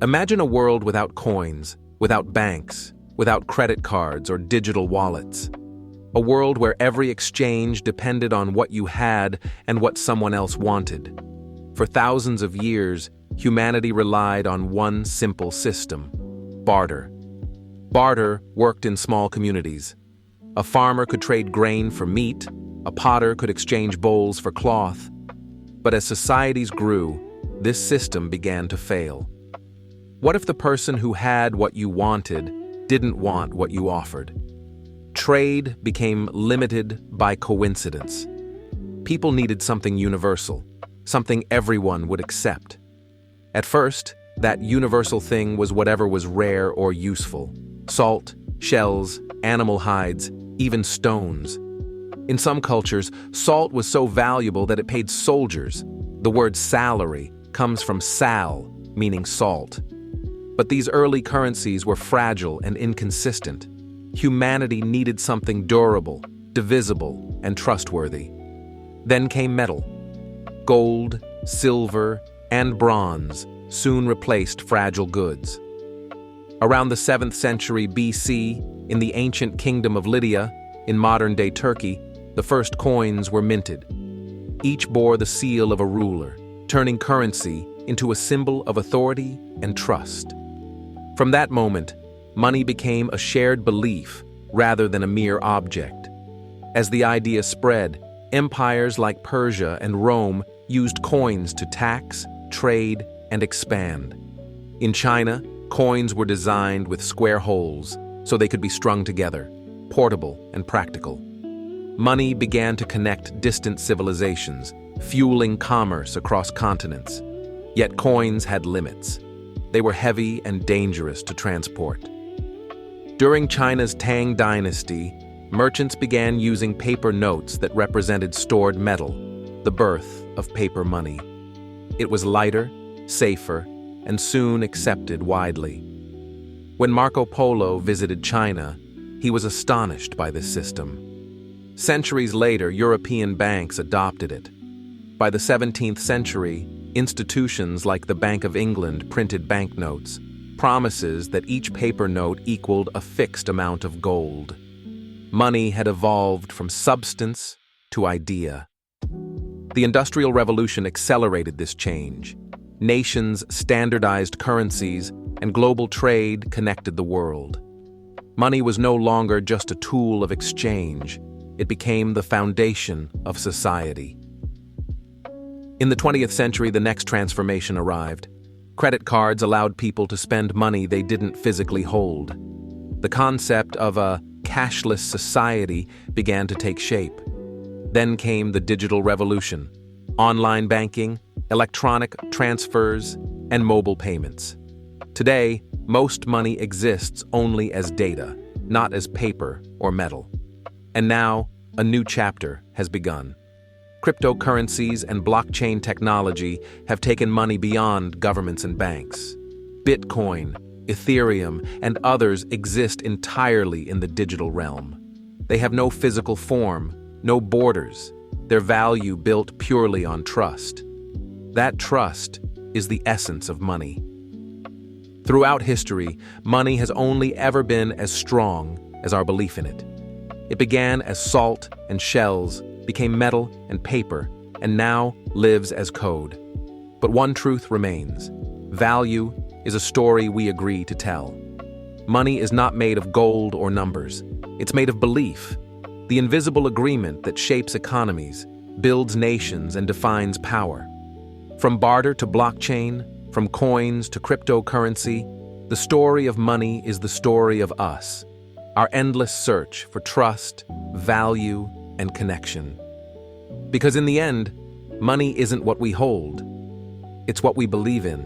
Imagine a world without coins, without banks, without credit cards or digital wallets. A world where every exchange depended on what you had and what someone else wanted. For thousands of years, humanity relied on one simple system: barter. Barter worked in small communities. A farmer could trade grain for meat, a potter could exchange bowls for cloth. But as societies grew, this system began to fail. What if the person who had what you wanted didn't want what you offered? Trade became limited by coincidence. People needed something universal, something everyone would accept. At first, that universal thing was whatever was rare or useful: salt, shells, animal hides, even stones. In some cultures, salt was so valuable that it paid soldiers. The word salary comes from sal, meaning salt. But these early currencies were fragile and inconsistent. Humanity needed something durable, divisible, and trustworthy. Then came metal. Gold, silver, and bronze soon replaced fragile goods. Around the 7th century BC, in the ancient kingdom of Lydia, in modern-day Turkey, the first coins were minted. Each bore the seal of a ruler, turning currency into a symbol of authority and trust. From that moment, money became a shared belief rather than a mere object. As the idea spread, empires like Persia and Rome used coins to tax, trade, and expand. In China, coins were designed with square holes so they could be strung together, portable and practical. Money began to connect distant civilizations, fueling commerce across continents. Yet coins had limits. They were heavy and dangerous to transport. During China's Tang Dynasty, merchants began using paper notes that represented stored metal, the birth of paper money. It was lighter, safer, and soon accepted widely. When Marco Polo visited China, he was astonished by this system. Centuries later, European banks adopted it. By the 17th century, institutions like the Bank of England printed banknotes, promises that each paper note equaled a fixed amount of gold. Money had evolved from substance to idea. The Industrial Revolution accelerated this change. Nations standardized currencies, and global trade connected the world. Money was no longer just a tool of exchange. It became the foundation of society. In the 20th century, the next transformation arrived. Credit cards allowed people to spend money they didn't physically hold. The concept of a cashless society began to take shape. Then came the digital revolution: online banking, electronic transfers, and mobile payments. Today, most money exists only as data, not as paper or metal. And now, a new chapter has begun. Cryptocurrencies and blockchain technology have taken money beyond governments and banks. Bitcoin, Ethereum, and others exist entirely in the digital realm. They have no physical form, no borders, their value built purely on trust. That trust is the essence of money. Throughout history, money has only ever been as strong as our belief in it. It began as salt and shells, became metal and paper, and now lives as code. But one truth remains: value is a story we agree to tell. Money is not made of gold or numbers. It's made of belief, the invisible agreement that shapes economies, builds nations, and defines power. From barter to blockchain, from coins to cryptocurrency, the story of money is the story of us, our endless search for trust, value, and connection. Because in the end, money isn't what we hold, it's what we believe in.